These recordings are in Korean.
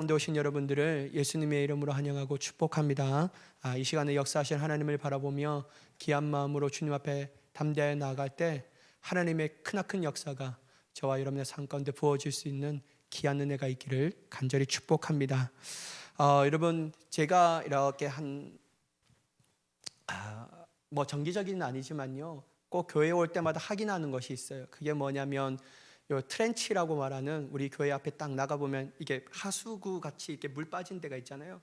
가운데 오신 여러분들을 예수님의 이름으로 환영하고 축복합니다. 이 시간에 역사하신 하나님을 바라보며 귀한 마음으로 주님 앞에 담대하여 나아갈 때 하나님의 크나큰 역사가 저와 여러분의 삶 가운데 부어질 수 있는 귀한 은혜가 있기를 간절히 축복합니다. 여러분, 제가 이렇게 뭐 정기적인 아니지만요, 꼭 교회 올 때마다 확인하는 것이 있어요. 그게 뭐냐면 요 트렌치라고 말하는, 우리 교회 앞에 딱 나가 보면 이게 하수구 같이 이렇게 물 빠진 데가 있잖아요.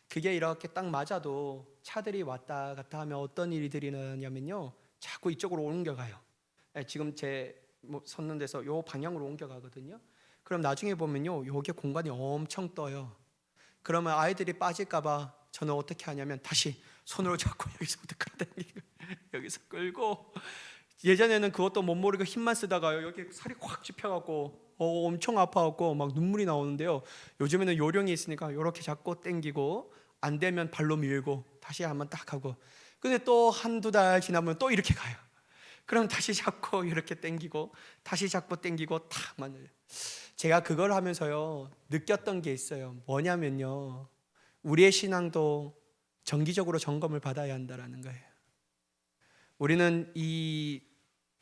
그게 이렇게 딱 맞아도 차들이 왔다 갔다 하면 어떤 일들이 나냐면요, 자꾸 이쪽으로 옮겨가요. 지금 제 섰는 데서 요 방향으로 옮겨가거든요. 그럼 나중에 보면요, 요게 공간이 엄청 떠요. 그러면 아이들이 빠질까봐 저는 어떻게 하냐면 다시 손으로 잡고 여기서부터 끌어당기고 여기서 끌고, 예전에는 그것도 못 모르고 힘만 쓰다가 여기 살이 확 찝혀갖고 엄청 아파갖고 막 눈물이 나오는데요. 요즘에는 요령이 있으니까 이렇게 잡고 당기고, 안 되면 발로 밀고 다시 한번 딱 하고, 근데 또 한두 달 지나면 또 이렇게 가요. 그럼 다시 잡고 이렇게 당기고 다시 잡고 당기고 탁 만져요. 제가 그걸 하면서요 느꼈던 게 있어요. 뭐냐면요, 우리의 신앙도 정기적으로 점검을 받아야 한다는 거예요. 우리는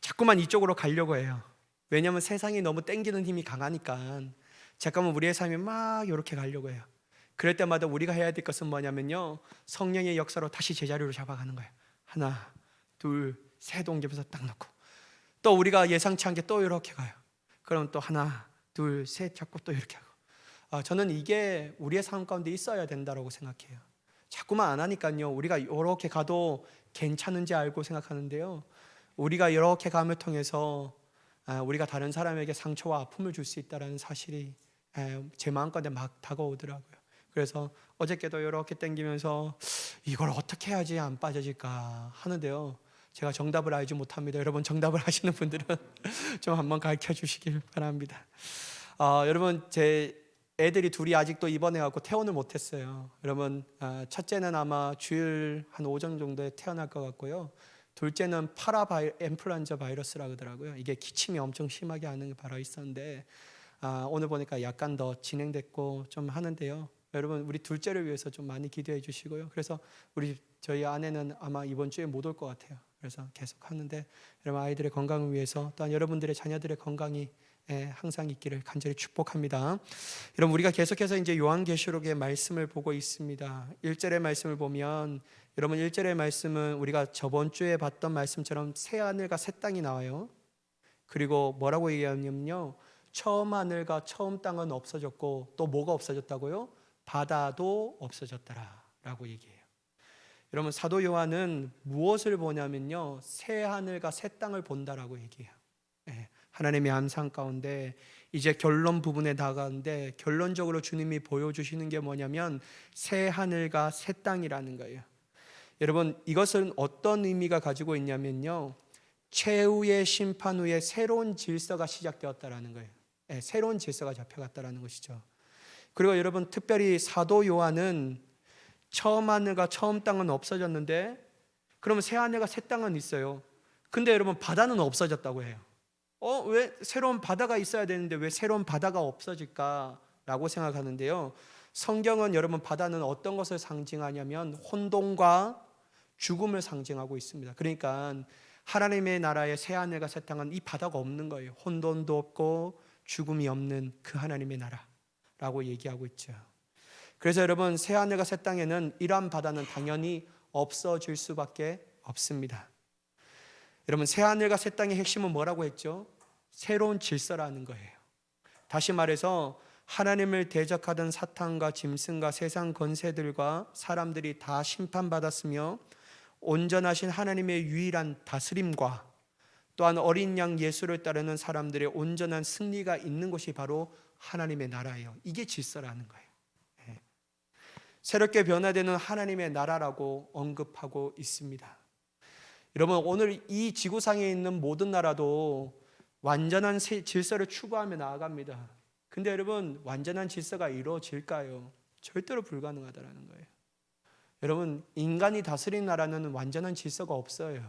자꾸만 이쪽으로 가려고 해요. 왜냐하면 세상이 너무 땡기는 힘이 강하니까 잠깐만 우리의 삶이 막 이렇게 가려고 해요. 그럴 때마다 우리가 해야 될 것은 뭐냐면요, 성령의 역사로 다시 제자리로 잡아가는 거예요. 하나, 둘, 셋 옮겨서 딱 놓고, 또 우리가 예상치 않게 또 이렇게 가요. 그럼 또 하나, 둘, 셋 잡고 또 이렇게 하고. 저는 이게 우리의 삶 가운데 있어야 된다고 생각해요. 자꾸만 안 하니까요, 우리가 이렇게 가도 괜찮은지 알고 생각하는데요, 우리가 이렇게 감을 통해서 우리가 다른 사람에게 상처와 아픔을 줄 수 있다는 사실이 제 마음 가운데 막 다가오더라고요. 그래서 어저께도 이렇게 당기면서 이걸 어떻게 해야지 안 빠져질까 하는데요, 제가 정답을 알지 못합니다. 여러분, 정답을 아시는 분들은 좀 한번 가르쳐 주시길 바랍니다. 여러분, 제 애들이 둘이 아직도 입원해 갖고 퇴원을 못했어요. 여러분, 첫째는 아마 주일 한 오전 정도에 퇴원할 것 같고요. 둘째는 인플루엔자 바이러스라 그러더라고요. 이게 기침이 엄청 심하게 하는 게 바로 있었는데, 오늘 보니까 약간 더 진행됐고 좀 하는데요. 여러분, 우리 둘째를 위해서 좀 많이 기도해 주시고요. 그래서 저희 아내는 아마 이번 주에 못 올 것 같아요. 그래서 계속 하는데, 여러분 아이들의 건강을 위해서, 또한 여러분들의 자녀들의 건강이 항상 있기를 간절히 축복합니다. 여러분, 우리가 계속해서 이제 요한계시록의 말씀을 보고 있습니다. 1절의 말씀을 보면, 여러분 1절의 말씀은 우리가 저번 주에 봤던 말씀처럼 새 하늘과 새 땅이 나와요. 그리고 뭐라고 얘기하냐면요, 처음 하늘과 처음 땅은 없어졌고 또 뭐가 없어졌다고요? 바다도 없어졌더라 라고 얘기해요. 여러분, 사도 요한은 무엇을 보냐면요, 새 하늘과 새 땅을 본다라고 얘기해요. 하나님의 암상 가운데 이제 결론 부분에 나가는데, 결론적으로 주님이 보여주시는 게 뭐냐면 새 하늘과 새 땅이라는 거예요. 여러분, 이것은 어떤 의미가 가지고 있냐면요, 최후의 심판 후에 새로운 질서가 시작되었다라는 거예요. 새로운 질서가 잡혀갔다라는 것이죠. 그리고 여러분, 특별히 사도 요한은 처음 하늘과 처음 땅은 없어졌는데, 그러면 새 하늘과 새 땅은 있어요. 근데 여러분, 바다는 없어졌다고 해요. 왜 새로운 바다가 있어야 되는데 왜 새로운 바다가 없어질까라고 생각하는데요, 성경은 여러분, 바다는 어떤 것을 상징하냐면 혼돈과 죽음을 상징하고 있습니다. 그러니까 하나님의 나라의 새 하늘과 새 땅은 이 바다가 없는 거예요. 혼돈도 없고 죽음이 없는 그 하나님의 나라라고 얘기하고 있죠. 그래서 여러분, 새 하늘과 새 땅에는 이러한 바다는 당연히 없어질 수밖에 없습니다. 여러분, 새 하늘과 새 땅의 핵심은 뭐라고 했죠? 새로운 질서라는 거예요. 다시 말해서 하나님을 대적하던 사탄과 짐승과 세상 권세들과 사람들이 다 심판받았으며, 온전하신 하나님의 유일한 다스림과 또한 어린 양 예수를 따르는 사람들의 온전한 승리가 있는 것이 바로 하나님의 나라예요. 이게 질서라는 거예요. 새롭게 변화되는 하나님의 나라라고 언급하고 있습니다. 여러분, 오늘 이 지구상에 있는 모든 나라도 완전한 질서를 추구하며 나아갑니다. 근데 여러분, 완전한 질서가 이루어질까요? 절대로 불가능하다는 거예요. 여러분, 인간이 다스리는 나라는 완전한 질서가 없어요.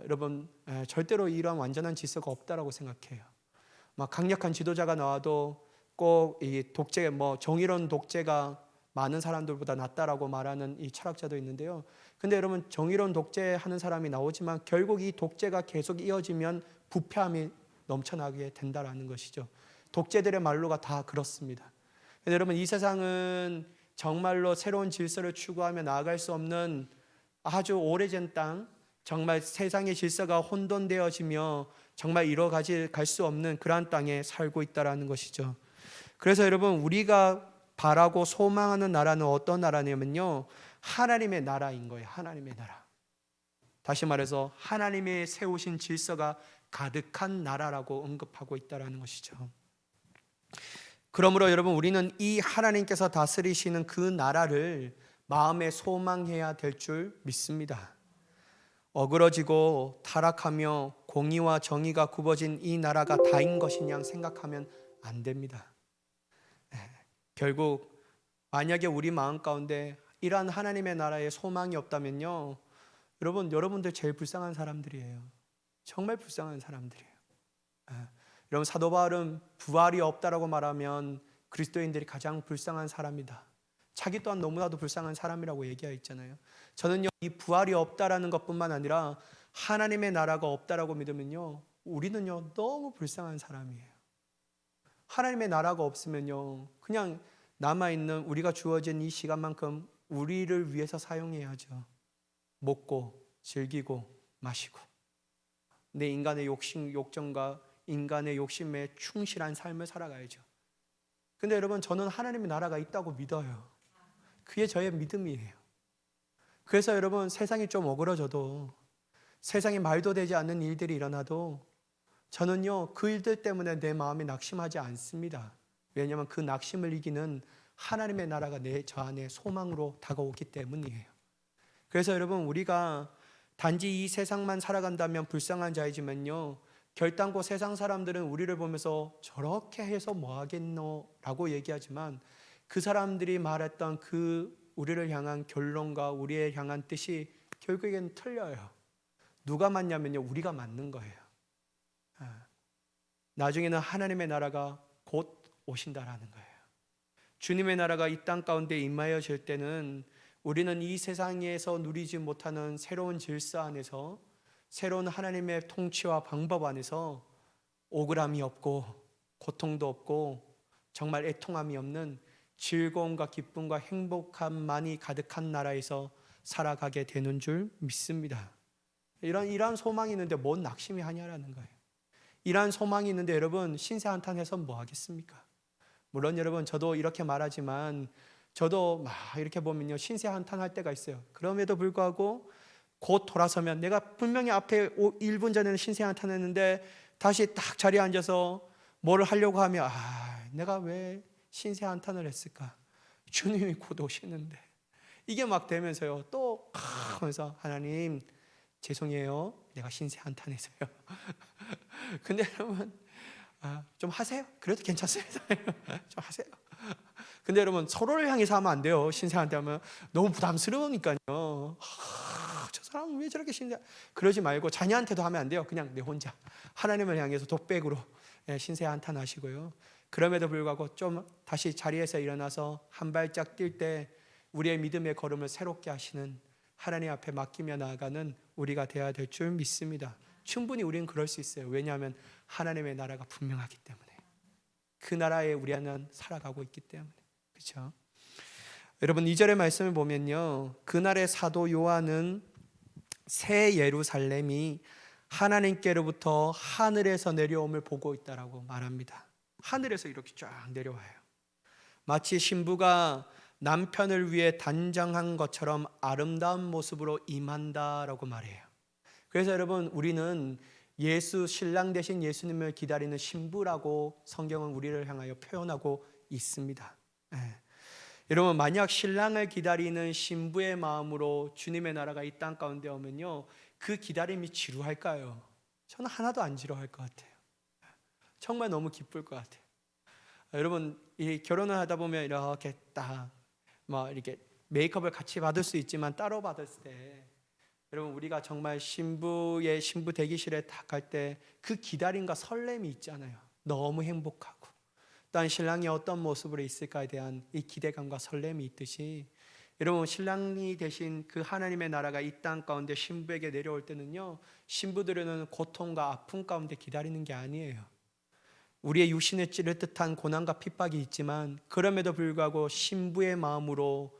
여러분, 절대로 이러한 완전한 질서가 없다라고 생각해요. 막 강력한 지도자가 나와도 꼭 이 독재, 정의로운 독재가 많은 사람들보다 낫다라고 말하는 이 철학자도 있는데요. 근데 여러분, 정의로운 독재하는 사람이 나오지만 결국 이 독재가 계속 이어지면 부패함이 넘쳐나게 된다라는 것이죠. 독재들의 말로가 다 그렇습니다. 근데 여러분, 이 세상은 정말로 새로운 질서를 추구하며 나아갈 수 없는 아주 오래전 땅, 정말 세상의 질서가 혼돈되어지며 정말 갈 수 없는 그러한 땅에 살고 있다라는 것이죠. 그래서 여러분, 우리가 바라고 소망하는 나라는 어떤 나라냐면요, 하나님의 나라인 거예요. 하나님의 나라. 다시 말해서 하나님의 세우신 질서가 가득한 나라라고 언급하고 있다라는 것이죠. 그러므로 여러분, 우리는 이 하나님께서 다스리시는 그 나라를 마음에 소망해야 될 줄 믿습니다. 어그러지고 타락하며 공의와 정의가 굽어진 이 나라가 다인 것이냐 생각하면 안 됩니다. 결국 만약에 우리 마음 가운데 이러한 하나님의 나라에 소망이 없다면요, 여러분들 제일 불쌍한 사람들이에요. 정말 불쌍한 사람들이에요. 여러분, 사도 바울은 부활이 없다라고 말하면 그리스도인들이 가장 불쌍한 사람이다. 자기 또한 너무나도 불쌍한 사람이라고 얘기하잖아요. 저는요, 이 부활이 없다라는 것뿐만 아니라 하나님의 나라가 없다라고 믿으면요, 우리는요 너무 불쌍한 사람이에요. 하나님의 나라가 없으면요, 그냥 남아있는 우리가 주어진 이 시간만큼 우리를 위해서 사용해야죠. 먹고 즐기고 마시고 내 인간의 욕정과 인간의 욕심에 충실한 삶을 살아가야죠. 근데 여러분, 저는 하나님의 나라가 있다고 믿어요. 그게 저의 믿음이에요. 그래서 여러분, 세상이 좀 어그러져도, 세상에 말도 되지 않는 일들이 일어나도 저는요 그 일들 때문에 내 마음이 낙심하지 않습니다. 왜냐하면 그 낙심을 이기는 하나님의 나라가 저 안에 소망으로 다가오기 때문이에요. 그래서 여러분, 우리가 단지 이 세상만 살아간다면 불쌍한 자이지만요, 결단코 세상 사람들은 우리를 보면서 저렇게 해서 뭐 하겠노 라고 얘기하지만 그 사람들이 말했던 그 우리를 향한 결론과 우리를 향한 뜻이 결국엔 틀려요. 누가 맞냐면요, 우리가 맞는 거예요. 나중에는 하나님의 나라가 곧 오신다라는 거예요. 주님의 나라가 이 땅 가운데 임하여질 때는 우리는 이 세상에서 누리지 못하는 새로운 질서 안에서, 새로운 하나님의 통치와 방법 안에서 억울함이 없고 고통도 없고 정말 애통함이 없는 즐거움과 기쁨과 행복함만이 가득한 나라에서 살아가게 되는 줄 믿습니다. 이러한 소망이 있는데 뭔 낙심이 하냐라는 거예요. 이러한 소망이 있는데 여러분, 신세 한탄해서 뭐 하겠습니까? 물론 여러분, 저도 이렇게 말하지만 저도 막 이렇게 보면요 신세 한탄할 때가 있어요. 그럼에도 불구하고 곧 돌아서면, 내가 분명히 앞에 1분 전에는 신세 한탄했는데 다시 딱 자리에 앉아서 뭐를 하려고 하면 내가 왜 신세 한탄을 했을까? 주님이 곧 오시는데. 이게 막 되면서요 또 하면서, 하나님 죄송해요, 내가 신세 한탄해서요. 근데 여러분, 좀 하세요. 그래도 괜찮습니다. 좀 하세요. 근데 여러분, 서로를 향해서 하면 안 돼요. 신세한테 하면 너무 부담스러우니까요. 저 사람은 왜 저렇게 그러지 말고 자녀한테도 하면 안 돼요. 그냥 내 혼자 하나님을 향해서 독백으로 신세 한탄하시고요. 그럼에도 불구하고 좀 다시 자리에서 일어나서 한 발짝 뛸 때 우리의 믿음의 걸음을 새롭게 하시는, 하나님 앞에 맡기며 나아가는 우리가 되어야 될 줄 믿습니다. 충분히 우리는 그럴 수 있어요. 왜냐하면 하나님의 나라가 분명하기 때문에, 그 나라에 우리는 살아가고 있기 때문에. 그렇죠? 여러분, 2절의 말씀을 보면요, 그날의 사도 요한은 새 예루살렘이 하나님께로부터 하늘에서 내려옴을 보고 있다라고 말합니다. 하늘에서 이렇게 쫙 내려와요. 마치 신부가 남편을 위해 단장한 것처럼 아름다운 모습으로 임한다라고 말해요. 그래서 여러분, 우리는 신랑 되신 예수님을 기다리는 신부라고 성경은 우리를 향하여 표현하고 있습니다. 여러분, 만약 신랑을 기다리는 신부의 마음으로 주님의 나라가 이 땅 가운데 오면요, 그 기다림이 지루할까요? 저는 하나도 안 지루할 것 같아요. 정말 너무 기쁠 것 같아요. 여러분, 이 결혼을 하다 보면 이렇게 딱 이렇게 메이크업을 같이 받을 수 있지만 따로 받았을 때, 여러분, 우리가 정말 신부 대기실에 딱 갈 때 그 기다림과 설렘이 있잖아요. 너무 행복하고 또한 신랑이 어떤 모습으로 있을까에 대한 이 기대감과 설렘이 있듯이, 여러분 신랑이 되신 그 하나님의 나라가 이 땅 가운데 신부에게 내려올 때는요, 신부들은 고통과 아픔 가운데 기다리는 게 아니에요. 우리의 육신을 찌를 듯한 고난과 핍박이 있지만 그럼에도 불구하고 신부의 마음으로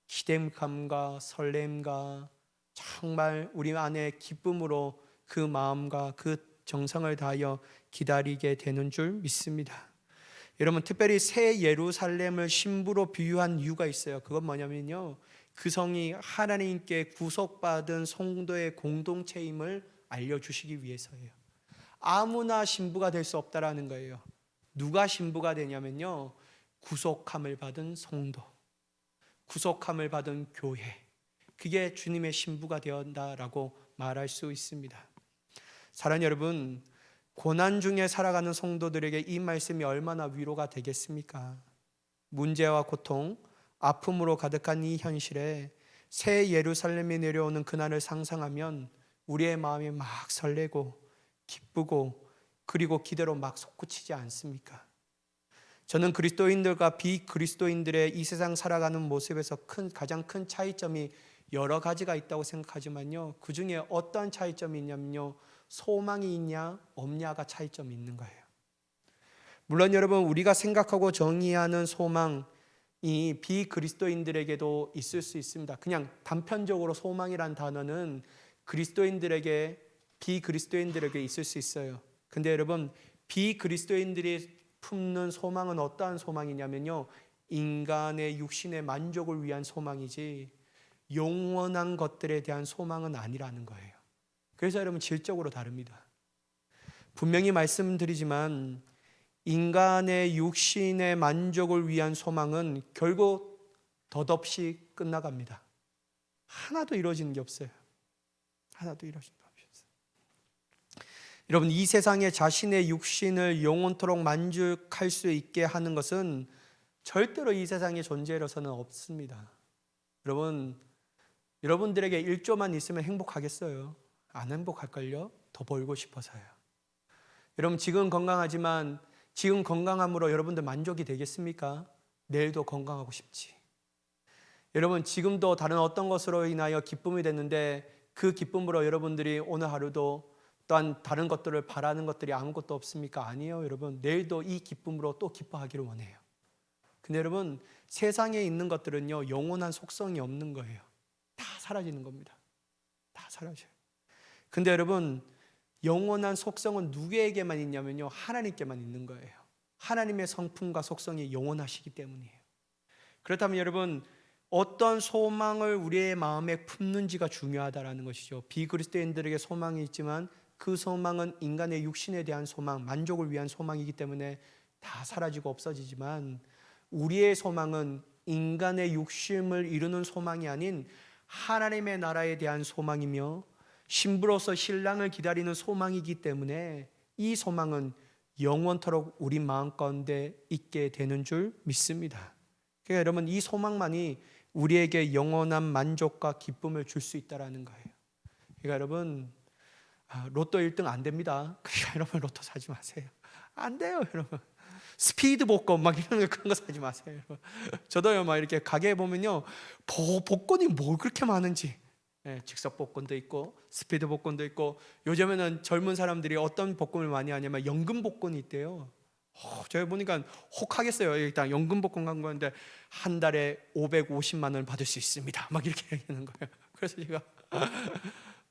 기대감과 설렘과 정말 우리 안에 기쁨으로 그 마음과 그 정성을 다하여 기다리게 되는 줄 믿습니다. 여러분, 특별히 새 예루살렘을 신부로 비유한 이유가 있어요. 그건 뭐냐면요, 그 성이 하나님께 구속받은 성도의 공동체임을 알려주시기 위해서예요. 아무나 신부가 될 수 없다라는 거예요. 누가 신부가 되냐면요, 구속함을 받은 성도, 구속함을 받은 교회, 그게 주님의 신부가 되었다라고 말할 수 있습니다. 사랑하는 여러분, 고난 중에 살아가는 성도들에게 이 말씀이 얼마나 위로가 되겠습니까? 문제와 고통, 아픔으로 가득한 이 현실에 새 예루살렘이 내려오는 그날을 상상하면 우리의 마음이 막 설레고 기쁘고 그리고 기대로 막 솟구치지 않습니까? 저는 그리스도인들과 비그리스도인들의 이 세상 살아가는 모습에서 가장 큰 차이점이 여러 가지가 있다고 생각하지만요, 그 중에 어떤 차이점이 있냐면요, 소망이 있냐 없냐가 차이점이 있는 거예요. 물론 여러분, 우리가 생각하고 정의하는 소망이 비그리스도인들에게도 있을 수 있습니다. 그냥 단편적으로 소망이란 단어는 그리스도인들에게, 비그리스도인들에게 있을 수 있어요. 근데 여러분, 비그리스도인들이 품는 소망은 어떠한 소망이냐면요, 인간의 육신의 만족을 위한 소망이지 영원한 것들에 대한 소망은 아니라는 거예요. 그래서 여러분, 질적으로 다릅니다. 분명히 말씀드리지만 인간의 육신의 만족을 위한 소망은 결국 덧없이 끝나갑니다. 하나도 이루어지는 게 없어요. 하나도 이루어지는 게 없어요. 여러분, 이 세상에 자신의 육신을 영원토록 만족할 수 있게 하는 것은 절대로 이 세상의 존재로서는 없습니다. 여러분, 여러분들에게 1조만 있으면 행복하겠어요? 안 행복할걸요? 더 벌고 싶어서요. 여러분, 지금 건강하지만 지금 건강함으로 여러분들 만족이 되겠습니까? 내일도 건강하고 싶지. 여러분, 지금도 다른 어떤 것으로 인하여 기쁨이 됐는데 그 기쁨으로 여러분들이 오늘 하루도 또한 다른 것들을 바라는 것들이 아무것도 없습니까? 아니에요. 여러분, 내일도 이 기쁨으로 또 기뻐하기를 원해요. 근데 여러분, 세상에 있는 것들은요, 영원한 속성이 없는 거예요. 다 사라지는 겁니다. 다 사라져요. 근데 여러분, 영원한 속성은 누구에게만 있냐면요, 하나님께만 있는 거예요. 하나님의 성품과 속성이 영원하시기 때문이에요. 그렇다면 여러분, 어떤 소망을 우리의 마음에 품는지가 중요하다라는 것이죠. 비그리스도인들에게 소망이 있지만 그 소망은 인간의 육신에 대한 소망, 만족을 위한 소망이기 때문에 다 사라지고 없어지지만, 우리의 소망은 인간의 육심을 이루는 소망이 아닌 하나님의 나라에 대한 소망이며 신부로서 신랑을 기다리는 소망이기 때문에 이 소망은 영원토록 우리 마음 가운데 있게 되는 줄 믿습니다. 그러니까 여러분, 이 소망만이 우리에게 영원한 만족과 기쁨을 줄 수 있다는 거예요. 그러니까 여러분, 로또 1등 안 됩니다. 그러니까 여러분, 로또 사지 마세요. 안 돼요, 여러분. 스피드 복권 막 이런 거, 그런 거 사지 마세요, 여러분. 저도요, 막 이렇게 가게에 보면요, 복권이 뭘 그렇게 많은지, 즉석 복권도 있고 스피드 복권도 있고, 요즘에는 젊은 사람들이 어떤 복권을 많이 하냐면 연금 복권이 있대요. 제가 보니까 혹하겠어요. 일단 연금 복권 간 거였는데 한 달에 550만 원을 받을 수 있습니다, 막 이렇게 얘기하는 거예요. 그래서 제가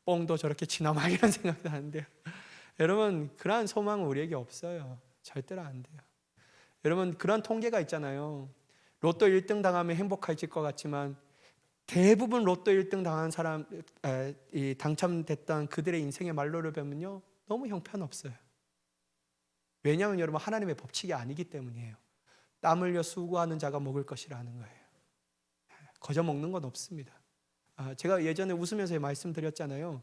뽕도 저렇게 치나 막 이런 생각도 하는데요. 여러분, 그러한 소망은 우리에게 없어요. 절대로 안 돼요. 여러분, 그런 통계가 있잖아요. 로또 1등 당하면 행복해질 것 같지만 대부분 로또 1등 당한 사람, 당첨됐던 그들의 인생의 말로를 보면요, 너무 형편없어요. 왜냐하면 여러분, 하나님의 법칙이 아니기 때문이에요. 땀 흘려 수고하는 자가 먹을 것이라는 거예요. 거저 먹는 건 없습니다. 제가 예전에 웃으면서 말씀드렸잖아요.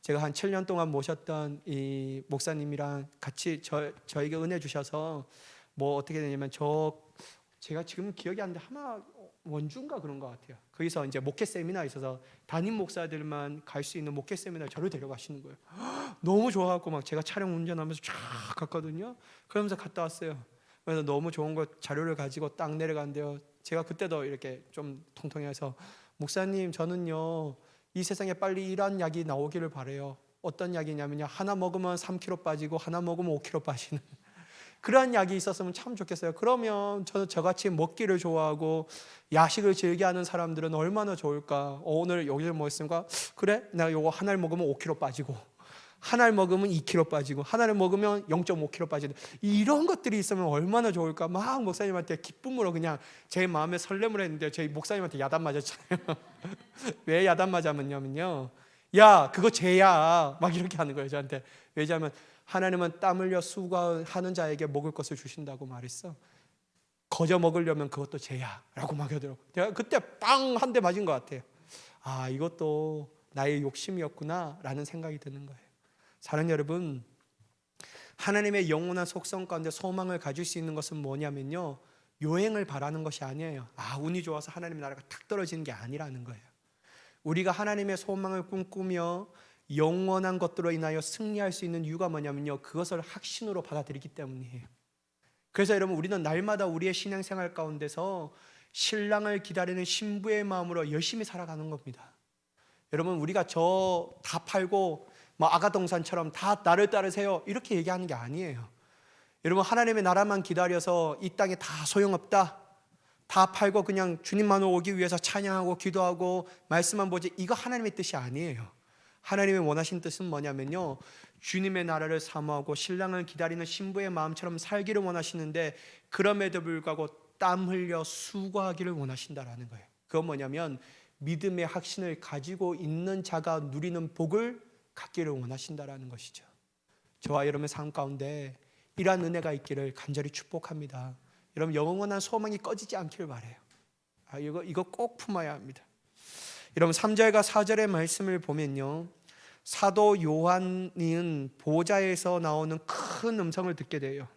제가 한 7년 동안 모셨던 이 목사님이랑 같이 저에게 은혜 주셔서 뭐 어떻게 되냐면, 제가 지금 기억이 안 나는데 아마 원주인가 그런 것 같아요. 거기서 이제 목회 세미나 있어서 담임 목사들만 갈 수 있는 목회 세미나 저를 데려가시는 거예요. 너무 좋아갖고 막 제가 차량 운전하면서 쫙 갔거든요. 그러면서 갔다 왔어요. 그래서 너무 좋은 거 자료를 가지고 딱 내려가는데요. 제가 그때도 이렇게 좀 통통해서 목사님 저는요 이 세상에 빨리 이런 약이 나오기를 바래요. 어떤 약이냐면요 하나 먹으면 3kg 빠지고 하나 먹으면 5kg 빠지는 그런 약이 있었으면 참 좋겠어요. 그러면 저같이 먹기를 좋아하고 야식을 즐겨하는 사람들은 얼마나 좋을까. 오늘 여기를 뭐 있습니까? 그래 내가 요거 하나를 먹으면 5kg 빠지고 하나를 먹으면 2kg 빠지고 하나를 먹으면 0.5kg 빠지는 이런 것들이 있으면 얼마나 좋을까. 막 목사님한테 기쁨으로 그냥 제 마음에 설렘을 했는데 저희 목사님한테 야단 맞았잖아요. 왜 야단 맞았냐면요 야 그거 죄야 막 이렇게 하는 거예요 저한테. 왜냐하면 하나님은 땀 흘려 수고하는 자에게 먹을 것을 주신다고 말했어. 거저 먹으려면 그것도 죄야 라고 막 하더라고요. 제가 그때 빵 한 대 맞은 것 같아요. 아 이것도 나의 욕심이었구나 라는 생각이 드는 거예요. 사랑하는 여러분, 하나님의 영원한 속성 가운데 소망을 가질 수 있는 것은 뭐냐면요 요행을 바라는 것이 아니에요. 아 운이 좋아서 하나님의 나라가 탁 떨어지는 게 아니라는 거예요. 우리가 하나님의 소망을 꿈꾸며 영원한 것들로 인하여 승리할 수 있는 이유가 뭐냐면요 그것을 확신으로 받아들이기 때문이에요. 그래서 여러분 우리는 날마다 우리의 신앙생활 가운데서 신랑을 기다리는 신부의 마음으로 열심히 살아가는 겁니다. 여러분 우리가 저 다 팔고 뭐 아가동산처럼 다 나를 따르세요 이렇게 얘기하는 게 아니에요. 여러분 하나님의 나라만 기다려서 이 땅에 다 소용없다, 다 팔고 그냥 주님만 오기 위해서 찬양하고 기도하고 말씀만 보지, 이거 하나님의 뜻이 아니에요. 하나님의 원하신 뜻은 뭐냐면요 주님의 나라를 사모하고 신랑을 기다리는 신부의 마음처럼 살기를 원하시는데 그럼에도 불구하고 땀 흘려 수고하기를 원하신다라는 거예요. 그건 뭐냐면 믿음의 확신을 가지고 있는 자가 누리는 복을 갖기를 원하신다라는 것이죠. 저와 여러분의 삶 가운데 이러한 은혜가 있기를 간절히 축복합니다. 여러분 영원한 소망이 꺼지지 않기를 바라요. 이거 꼭 품어야 합니다. 여러분 3절과 4절의 말씀을 보면요 사도 요한은 보좌에서 나오는 큰 음성을 듣게 돼요.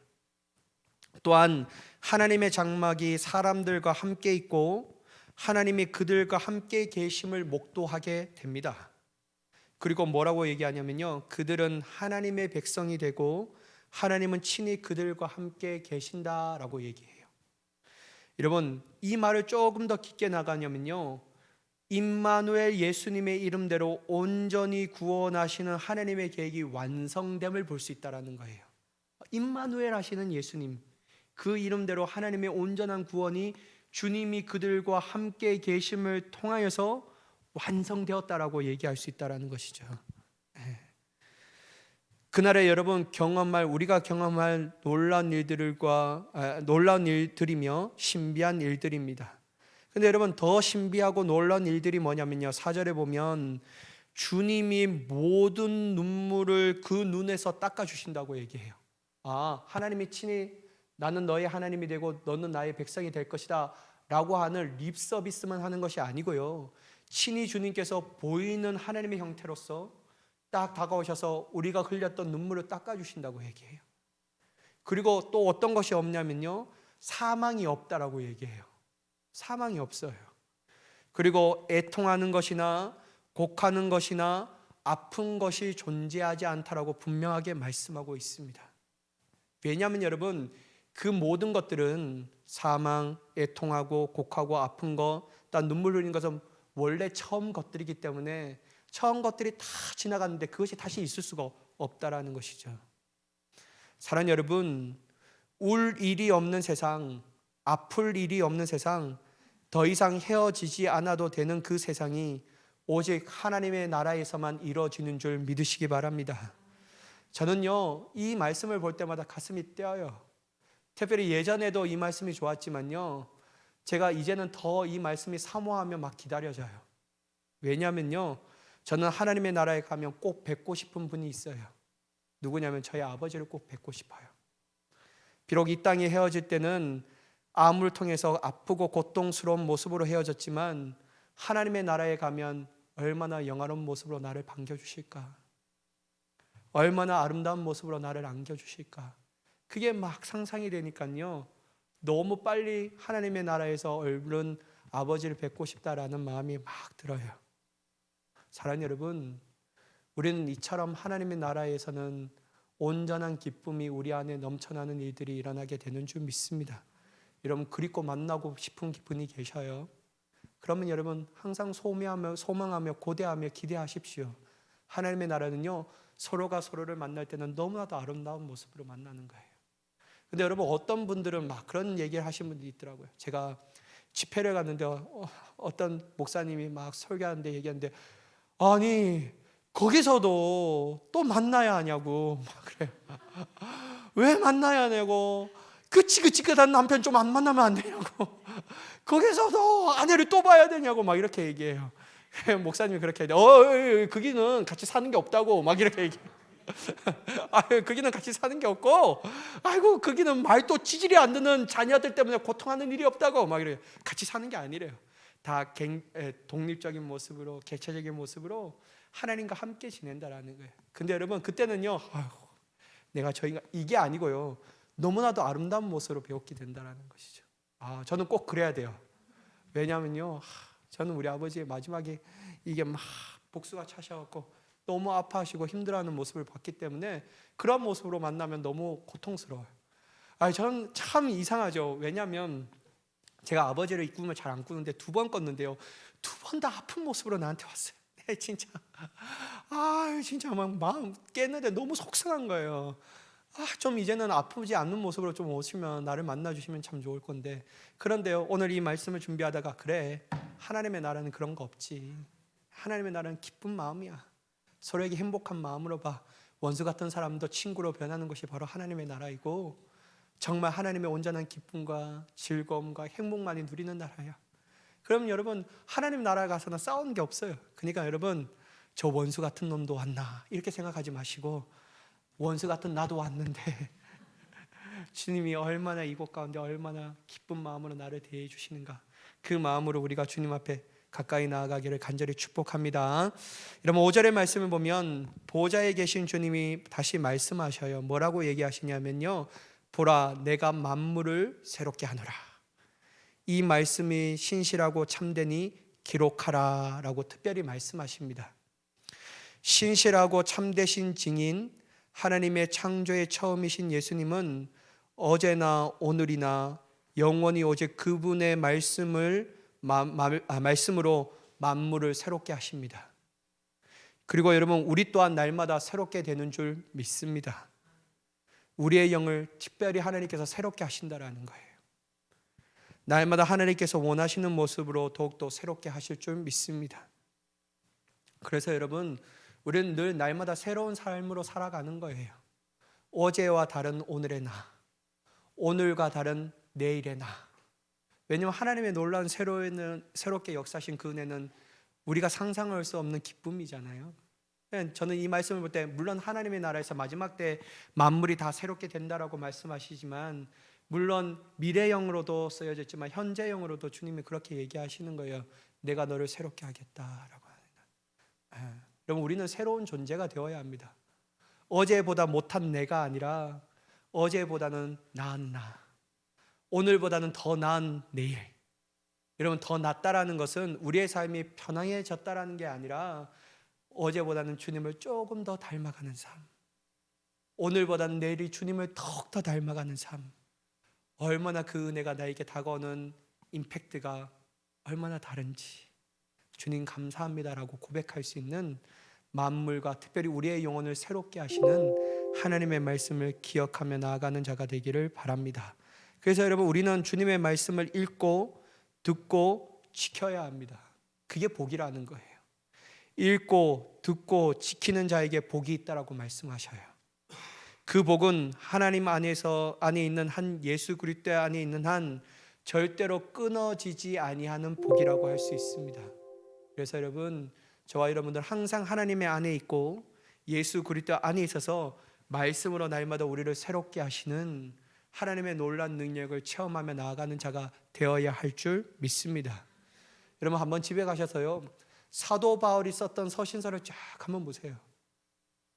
또한 하나님의 장막이 사람들과 함께 있고 하나님이 그들과 함께 계심을 목도하게 됩니다. 그리고 뭐라고 얘기하냐면요 그들은 하나님의 백성이 되고 하나님은 친히 그들과 함께 계신다라고 얘기해요. 여러분 이 말을 조금 더 깊게 나가냐면요 임마누엘 예수님의 이름대로 온전히 구원하시는 하나님의 계획이 완성됨을 볼 수 있다는 거예요. 임마누엘 하시는 예수님, 그 이름대로 하나님의 온전한 구원이 주님이 그들과 함께 계심을 통하여서 완성되었다라고 얘기할 수 있다는 것이죠. 그날에 여러분 우리가 경험할 놀라운 일들이며 신비한 일들입니다. 근데 여러분 더 신비하고 놀라운 일들이 뭐냐면요 4절에 보면 주님이 모든 눈물을 그 눈에서 닦아주신다고 얘기해요. 하나님이 친히 나는 너의 하나님이 되고 너는 나의 백성이 될 것이다 라고 하는 립 서비스만 하는 것이 아니고요 친히 주님께서 보이는 하나님의 형태로서 딱 다가오셔서 우리가 흘렸던 눈물을 닦아주신다고 얘기해요. 그리고 또 어떤 것이 없냐면요 사망이 없다라고 얘기해요. 사망이 없어요. 그리고 애통하는 것이나 곡하는 것이나 아픈 것이 존재하지 않다라고 분명하게 말씀하고 있습니다. 왜냐하면 여러분 그 모든 것들은 사망, 애통하고 곡하고 아픈 것, 또 눈물 흘리는 것은 원래 처음 것들이기 때문에 처음 것들이 다 지나갔는데 그것이 다시 있을 수가 없다라는 것이죠. 사랑하는 여러분, 울 일이 없는 세상, 아플 일이 없는 세상, 더 이상 헤어지지 않아도 되는 그 세상이 오직 하나님의 나라에서만 이루어지는 줄 믿으시기 바랍니다. 저는요 이 말씀을 볼 때마다 가슴이 뛰어요. 특별히 예전에도 이 말씀이 좋았지만요 제가 이제는 더 이 말씀이 사모하며 막 기다려져요. 왜냐하면요 저는 하나님의 나라에 가면 꼭 뵙고 싶은 분이 있어요. 누구냐면 저희 아버지를 꼭 뵙고 싶어요. 비록 이 땅에 헤어질 때는 암을 통해서 아프고 고통스러운 모습으로 헤어졌지만 하나님의 나라에 가면 얼마나 영화로운 모습으로 나를 반겨주실까, 얼마나 아름다운 모습으로 나를 안겨주실까, 그게 막 상상이 되니까요 너무 빨리 하나님의 나라에서 얼른 아버지를 뵙고 싶다라는 마음이 막 들어요. 사랑하는 여러분, 우리는 이처럼 하나님의 나라에서는 온전한 기쁨이 우리 안에 넘쳐나는 일들이 일어나게 되는 줄 믿습니다. 여러분 그리고 만나고 싶은 분이 계셔요. 그러면 여러분 항상 소망하며 고대하며 기대하십시오. 하나님의 나라는요, 서로가 서로를 만날 때는 너무나도 아름다운 모습으로 만나는 거예요. 근데 여러분 어떤 분들은 막 그런 얘기를 하시는 분들이 있더라고요. 제가 집회를 갔는데 어떤 목사님이 막 설교하는데 얘기하는데, 아니 거기서도 또 만나야 하냐고 막 그래요. 왜 만나야 하냐고, 그 지긋지긋한 남편 좀 안 만나면 안 되냐고, 거기서도 아내를 또 봐야 되냐고 막 이렇게 얘기해요. 목사님이 그렇게 얘기해요. 거기는 같이 사는 게 없다고 막 이렇게 얘기해요. 거기는 같이 사는 게 없고, 아이고 거기는 말도 지질이 안 드는 자녀들 때문에 고통하는 일이 없다고 막 이래요. 같이 사는 게 아니래요. 다 독립적인 모습으로, 개체적인 모습으로 하나님과 함께 지낸다라는 거예요. 근데 여러분 그때는요, 내가 저희가 이게 아니고요, 너무나도 아름다운 모습으로 배웠게 된다라는 것이죠. 저는 꼭 그래야 돼요. 왜냐하면요, 저는 우리 아버지의 마지막에 이게 막 복수가 차셔갖고 너무 아파하시고 힘들어하는 모습을 봤기 때문에 그런 모습으로 만나면 너무 고통스러워요. 저는 참 이상하죠. 왜냐하면 제가 아버지를 꿈을 잘 안 꾸는데 2번 꿨는데요, 2번 다 아픈 모습으로 나한테 왔어요. 진짜 진짜 막 마음 깼는데 너무 속상한 거예요. 좀 이제는 아프지 않는 모습으로 좀 오시면 나를 만나주시면 참 좋을 건데. 그런데요, 오늘 이 말씀을 준비하다가 그래, 하나님의 나라는 그런 거 없지. 하나님의 나라는 기쁜 마음이야. 서로에게 행복한 마음으로 봐. 원수 같은 사람도 친구로 변하는 것이 바로 하나님의 나라이고, 정말 하나님의 온전한 기쁨과 즐거움과 행복만이 누리는 나라야. 그럼 여러분 하나님 나라에 가서는 싸우는 게 없어요. 그러니까 여러분, 저 원수 같은 놈도 왔나 이렇게 생각하지 마시고, 원수 같은 나도 왔는데 주님이 얼마나 이곳 가운데 얼마나 기쁜 마음으로 나를 대해 주시는가, 그 마음으로 우리가 주님 앞에 가까이 나아가기를 간절히 축복합니다. 여러분 5절의 말씀을 보면 보좌에 계신 주님이 다시 말씀하셔요. 뭐라고 얘기하시냐면요, 보라 내가 만물을 새롭게 하노라. 이 말씀이 신실하고 참되니 기록하라 라고 특별히 말씀하십니다. 신실하고 참되신 증인, 하나님의 창조의 처음이신 예수님은 어제나 오늘이나 영원히 오직 그분의 말씀으로 만물을 새롭게 하십니다. 그리고 여러분 우리 또한 날마다 새롭게 되는 줄 믿습니다. 우리의 영을 특별히 하나님께서 새롭게 하신다라는 거예요. 날마다 하나님께서 원하시는 모습으로 더욱더 새롭게 하실 줄 믿습니다. 그래서 여러분 우리는 늘 날마다 새로운 삶으로 살아가는 거예요. 어제와 다른 오늘의 나, 오늘과 다른 내일의 나. 왜냐하면 하나님의 놀라운 새롭게 역사하신 그 은혜는 우리가 상상할 수 없는 기쁨이잖아요. 저는 이 말씀을 볼 때 물론 하나님의 나라에서 마지막 때 만물이 다 새롭게 된다라고 말씀하시지만, 물론 미래형으로도 쓰여져 있지만 현재형으로도 주님이 그렇게 얘기하시는 거예요. 내가 너를 새롭게 하겠다라고 하는. 여러분 우리는 새로운 존재가 되어야 합니다. 어제보다 못한 내가 아니라 어제보다는 나은 나, 오늘보다는 더 나은 내일. 여러분 더 낫다라는 것은 우리의 삶이 편안해졌다라는 게 아니라 어제보다는 주님을 조금 더 닮아가는 삶, 오늘보다는 내일이 주님을 더욱 닮아가는 삶. 얼마나 그 은혜가 나에게 다가오는 임팩트가 얼마나 다른지 주님 감사합니다라고 고백할 수 있는, 만물과 특별히 우리의 영혼을 새롭게 하시는 하나님의 말씀을 기억하며 나아가는 자가 되기를 바랍니다. 그래서 여러분 우리는 주님의 말씀을 읽고 듣고 지켜야 합니다. 그게 복이라는 거예요. 읽고 듣고 지키는 자에게 복이 있다라고 말씀하셔요. 그 복은 하나님 안에 있는 한, 예수 그리스도 안에 있는 한 절대로 끊어지지 아니하는 복이라고 할 수 있습니다. 그래서 여러분 저와 여러분들 항상 하나님의 안에 있고 예수 그리스도 안에 있어서 말씀으로 날마다 우리를 새롭게 하시는 하나님의 놀라운 능력을 체험하며 나아가는 자가 되어야 할 줄 믿습니다. 여러분 한번 집에 가셔서요, 사도 바울이 썼던 서신서를 쫙 한번 보세요.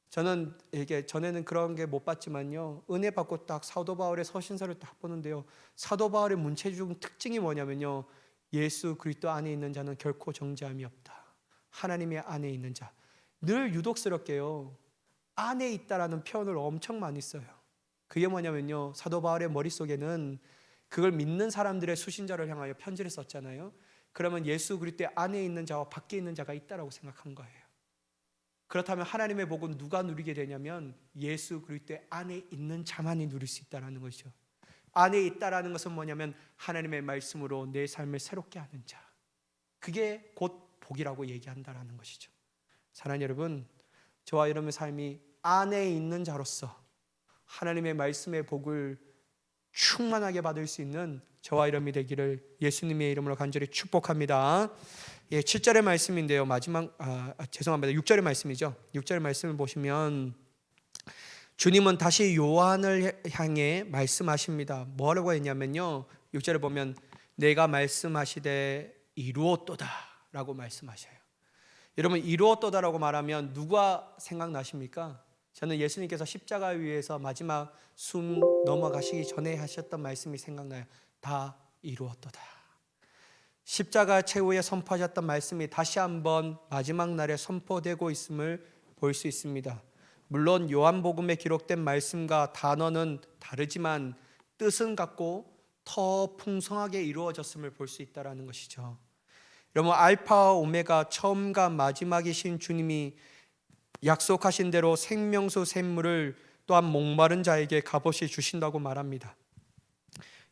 저는 이게 전에는 그런 게 못 봤지만요, 은혜 받고 딱 사도 바울의 서신서를 딱 보는데요, 사도 바울의 문체적 특징이 뭐냐면요, 예수 그리스도 안에 있는 자는 결코 정죄함이 없다. 하나님의 안에 있는 자. 늘 유독스럽게요, 안에 있다라는 표현을 엄청 많이 써요. 그게 뭐냐면요, 사도 바울의 머릿속에는 그걸 믿는 사람들의 수신자를 향하여 편지를 썼잖아요. 그러면 예수 그리스도 안에 있는 자와 밖에 있는 자가 있다라고 생각한 거예요. 그렇다면 하나님의 복은 누가 누리게 되냐면 예수 그리스도 안에 있는 자만이 누릴 수 있다라는 것이죠. 안에 있다라는 것은 뭐냐면 하나님의 말씀으로 내 삶을 새롭게 하는 자, 그게 곧 복이라고 얘기한다라는 것이죠. 사랑하는 여러분, 저와 여러분의 삶이 안에 있는 자로서 하나님의 말씀의 복을 충만하게 받을 수 있는 저와 여러분이 되기를 예수님의 이름으로 간절히 축복합니다. 7절의 말씀인데요, 마지막 죄송합니다. 6절의 말씀이죠. 6절의 말씀을 보시면 주님은 다시 요한을 향해 말씀하십니다. 뭐라고 했냐면요, 6절에 보면 내가 말씀하시되 이루었도다 라고 말씀하셔요. 여러분, 이루었도다라고 말하면 누가 생각나십니까? 저는 예수님께서 십자가 위에서 마지막 숨 넘어가시기 전에 하셨던 말씀이 생각나요. 다 이루었도다. 십자가 최후에 선포하셨던 말씀이 다시 한번 마지막 날에 선포되고 있음을 볼 수 있습니다. 물론 요한복음에 기록된 말씀과 단어는 다르지만 뜻은 같고 더 풍성하게 이루어졌음을 볼 수 있다는 것이죠. 여러분, 알파와 오메가 처음과 마지막이신 주님이 약속하신 대로 생명수 샘물을 또한 목마른 자에게 값없이 주신다고 말합니다.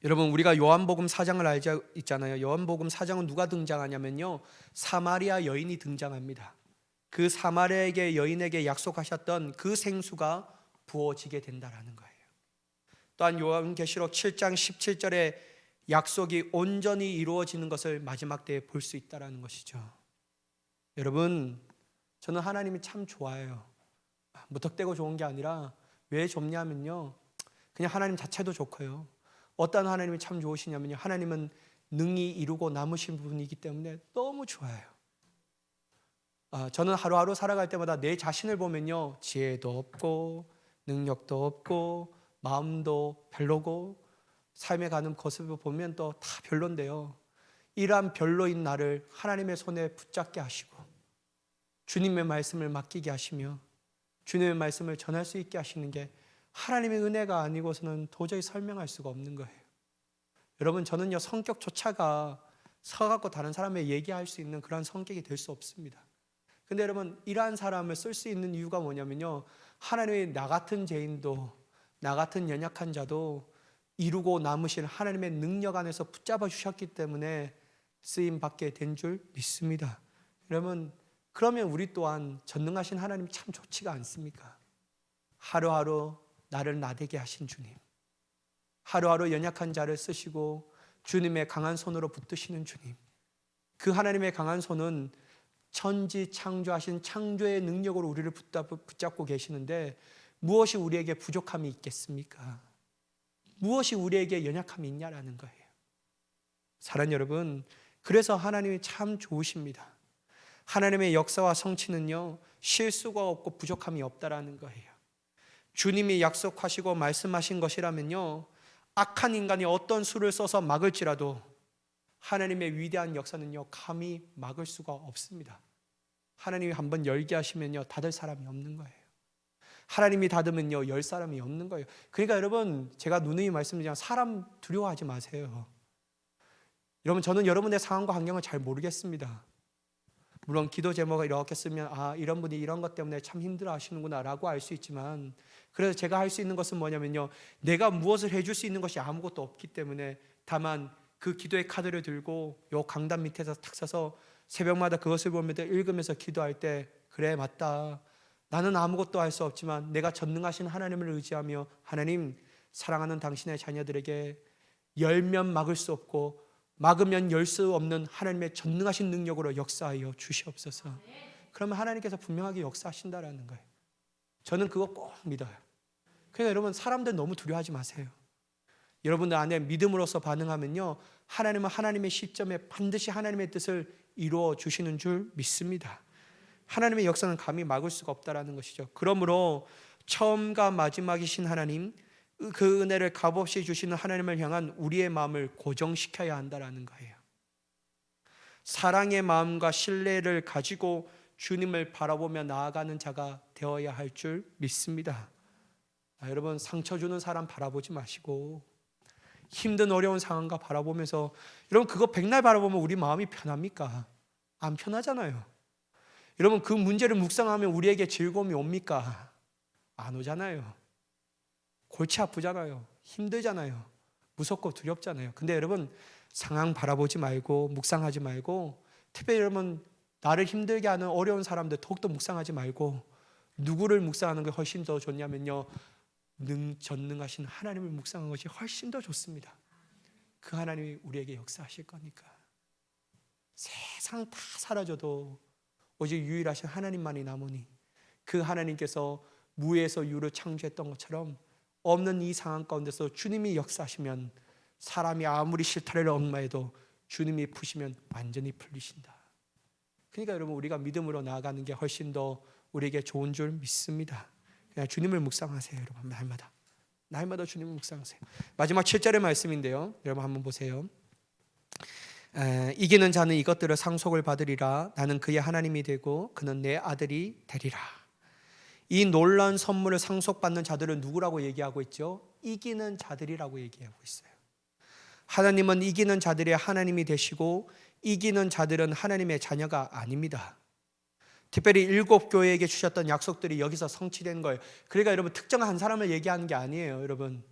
여러분, 우리가 요한복음 4장을 알고 있잖아요. 요한복음 4장은 누가 등장하냐면요, 사마리아 여인이 등장합니다. 그 사마리아에게 여인에게 약속하셨던 그 생수가 부어지게 된다라는 거예요. 또한 요한계시록 7장 17절에 약속이 온전히 이루어지는 것을 마지막 때에 볼 수 있다라는 것이죠. 여러분, 저는 하나님이 참 좋아요. 무턱대고 좋은 게 아니라 왜 좋냐면요, 그냥 하나님 자체도 좋고요, 어떤 하나님이 참 좋으시냐면요, 하나님은 능히 이루고 남으신 분이기 때문에 너무 좋아요. 저는 하루하루 살아갈 때마다 내 자신을 보면요, 지혜도 없고 능력도 없고 마음도 별로고 삶에 가는 모습을 보면 또 다 별론데요, 이러한 별로인 나를 하나님의 손에 붙잡게 하시고 주님의 말씀을 맡기게 하시며 주님의 말씀을 전할 수 있게 하시는 게 하나님의 은혜가 아니고서는 도저히 설명할 수가 없는 거예요. 여러분, 저는요, 성격조차가 서갖고 다른 사람에 얘기할 수 있는 그런 성격이 될 수 없습니다. 근데 여러분, 이러한 사람을 쓸 수 있는 이유가 뭐냐면요, 하나님이 나 같은 죄인도 나 같은 연약한 자도 이루고 남으신 하나님의 능력 안에서 붙잡아 주셨기 때문에 쓰임 받게 된 줄 믿습니다. 여러분, 그러면 우리 또한 전능하신 하나님 참 좋지가 않습니까? 하루하루 나를 나대게 하신 주님, 하루하루 연약한 자를 쓰시고 주님의 강한 손으로 붙드시는 주님, 그 하나님의 강한 손은 천지 창조하신 창조의 능력으로 우리를 붙잡고 계시는데 무엇이 우리에게 부족함이 있겠습니까? 무엇이 우리에게 연약함이 있냐라는 거예요. 사랑하는 여러분, 그래서 하나님이 참 좋으십니다. 하나님의 역사와 성취는요, 실수가 없고 부족함이 없다라는 거예요. 주님이 약속하시고 말씀하신 것이라면요, 악한 인간이 어떤 수를 써서 막을지라도 하나님의 위대한 역사는요, 감히 막을 수가 없습니다. 하나님이 한번 열게 하시면요, 닫을 사람이 없는 거예요. 하나님이 닫으면요, 열 사람이 없는 거예요. 그러니까 여러분, 제가 누누이 말씀드리지만 사람 두려워하지 마세요. 여러분, 저는 여러분의 상황과 환경을 잘 모르겠습니다. 물론 기도 제목을 이렇게 쓰면 이런 분이 이런 것 때문에 참 힘들어 하시는구나 라고 알 수 있지만, 그래서 제가 할 수 있는 것은 뭐냐면요, 내가 무엇을 해줄 수 있는 것이 아무것도 없기 때문에 다만 그 기도의 카드를 들고 요 강단 밑에서 탁 서서 새벽마다 그것을 보면서 읽으면서 기도할 때, 그래 맞다, 나는 아무것도 할 수 없지만 내가 전능하신 하나님을 의지하며 하나님, 사랑하는 당신의 자녀들에게 열면 막을 수 없고 막으면 열 수 없는 하나님의 전능하신 능력으로 역사하여 주시옵소서. 그러면 하나님께서 분명하게 역사하신다라는 거예요. 저는 그거 꼭 믿어요. 그러니까 여러분, 사람들 너무 두려워하지 마세요. 여러분들 안에 믿음으로서 반응하면요, 하나님은 하나님의 시점에 반드시 하나님의 뜻을 이루어 주시는 줄 믿습니다. 하나님의 역사는 감히 막을 수가 없다라는 것이죠. 그러므로 처음과 마지막이신 하나님, 그 은혜를 값없이 주시는 하나님을 향한 우리의 마음을 고정시켜야 한다라는 거예요. 사랑의 마음과 신뢰를 가지고 주님을 바라보며 나아가는 자가 되어야 할 줄 믿습니다. 여러분, 상처 주는 사람 바라보지 마시고 힘든 어려운 상황과 바라보면서, 여러분 그거 백날 바라보면 우리 마음이 편합니까? 안 편하잖아요. 여러분 그 문제를 묵상하면 우리에게 즐거움이 옵니까? 안 오잖아요. 골치 아프잖아요. 힘들잖아요. 무섭고 두렵잖아요. 근데 여러분 상황 바라보지 말고 묵상하지 말고, 특별히 여러분 나를 힘들게 하는 어려운 사람들 더욱더 묵상하지 말고, 누구를 묵상하는 게 훨씬 더 좋냐면요, 전능하신 하나님을 묵상하는 것이 훨씬 더 좋습니다. 그 하나님이 우리에게 역사하실 거니까. 세상 다 사라져도 오직 유일하신 하나님만이 남으니, 그 하나님께서 무에서 유를 창조했던 것처럼 없는 이 상황 가운데서 주님이 역사하시면, 사람이 아무리 실타래를 얽매여도 주님이 푸시면 완전히 풀리신다. 그러니까 여러분 우리가 믿음으로 나아가는 게 훨씬 더 우리에게 좋은 줄 믿습니다. 그냥 주님을 묵상하세요. 여러분 날마다 주님을 묵상하세요. 마지막 7절의 말씀인데요, 여러분 한번 보세요. 이기는 자는 이것들을 상속을 받으리라. 나는 그의 하나님이 되고 그는 내 아들이 되리라. 이 놀라운 선물을 상속받는 자들은 누구라고 얘기하고 있죠? 이기는 자들이라고 얘기하고 있어요. 하나님은 이기는 자들의 하나님이 되시고 이기는 자들은 하나님의 자녀가 아닙니다. 특별히 7 교회에게 주셨던 약속들이 여기서 성취된 거예요. 그러니까 여러분 특정한 사람을 얘기하는 게 아니에요. 여러분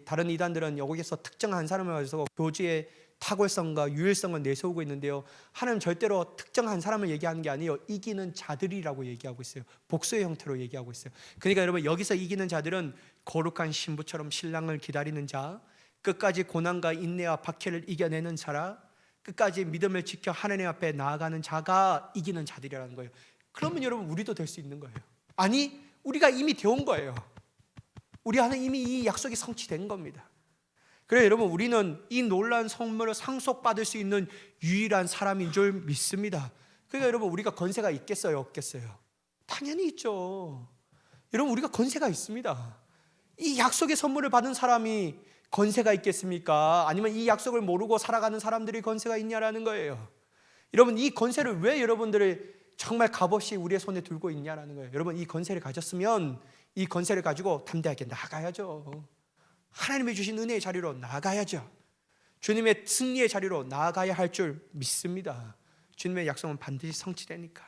다른 이단들은 여기서 특정한 사람을 가지고 교주의 탁월성과 유일성을 내세우고 있는데요, 하나님 절대로 특정한 사람을 얘기하는 게 아니에요. 이기는 자들이라고 얘기하고 있어요. 복수의 형태로 얘기하고 있어요. 그러니까 여러분 여기서 이기는 자들은 거룩한 신부처럼 신랑을 기다리는 자, 끝까지 고난과 인내와 박해를 이겨내는 자라, 끝까지 믿음을 지켜 하나님 앞에 나아가는 자가 이기는 자들이라는 거예요. 그러면 여러분 우리도 될 수 있는 거예요. 아니, 우리가 이미 되온 거예요. 우리 안에 이미 이 약속이 성취된 겁니다. 그래서 여러분 우리는 이 놀라운 선물을 상속받을 수 있는 유일한 사람인 줄 믿습니다. 그러니까 여러분 우리가 권세가 있겠어요, 없겠어요? 당연히 있죠. 여러분 우리가 권세가 있습니다. 이 약속의 선물을 받은 사람이 권세가 있겠습니까? 아니면 이 약속을 모르고 살아가는 사람들이 권세가 있냐라는 거예요. 여러분 이 권세를 왜 여러분들이 정말 값없이 우리의 손에 들고 있냐라는 거예요. 여러분 이 권세를 가졌으면 이 권세를 가지고 담대하게 나아가야죠. 하나님이 주신 은혜의 자리로 나아가야죠. 주님의 승리의 자리로 나아가야 할 줄 믿습니다. 주님의 약속은 반드시 성취되니까.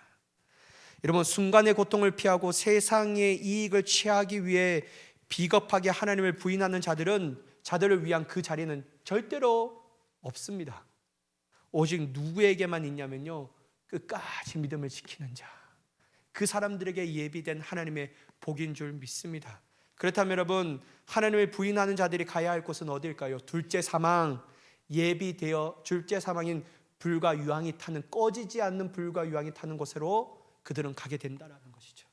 여러분 순간의 고통을 피하고 세상의 이익을 취하기 위해 비겁하게 하나님을 부인하는 자들을 위한 그 자리는 절대로 없습니다. 오직 누구에게만 있냐면요, 끝까지 믿음을 지키는 자, 그 사람들에게 예비된 하나님의 복인 줄 믿습니다. 그렇다면 여러분 하나님을 부인하는 자들이 가야 할 곳은 어디일까요? 둘째 사망, 예비되어 둘째 사망인 불과 유황이 타는, 꺼지지 않는 불과 유황이 타는 곳으로 그들은 가게 된다라는 것이죠.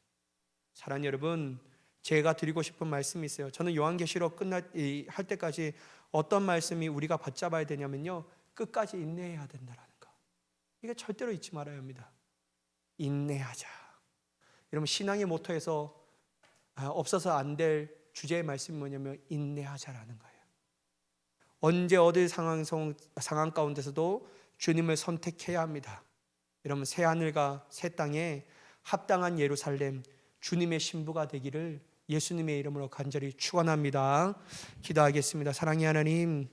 사랑하는 여러분, 제가 드리고 싶은 말씀이 있어요. 저는 요한계시록 할 때까지 어떤 말씀이 우리가 붙잡아야 되냐면요, 끝까지 인내해야 된다라는 거. 이게 절대로 잊지 말아야 합니다. 인내하자. 여러분 신앙의 모토에서 없어서 안 될 주제의 말씀이 뭐냐면 인내하자라는 거예요. 언제 어디 상황 가운데서도 주님을 선택해야 합니다. 여러분 새 하늘과 새 땅에 합당한 예루살렘, 주님의 신부가 되기를 예수님의 이름으로 간절히 축원합니다. 기도하겠습니다. 사랑의 하나님,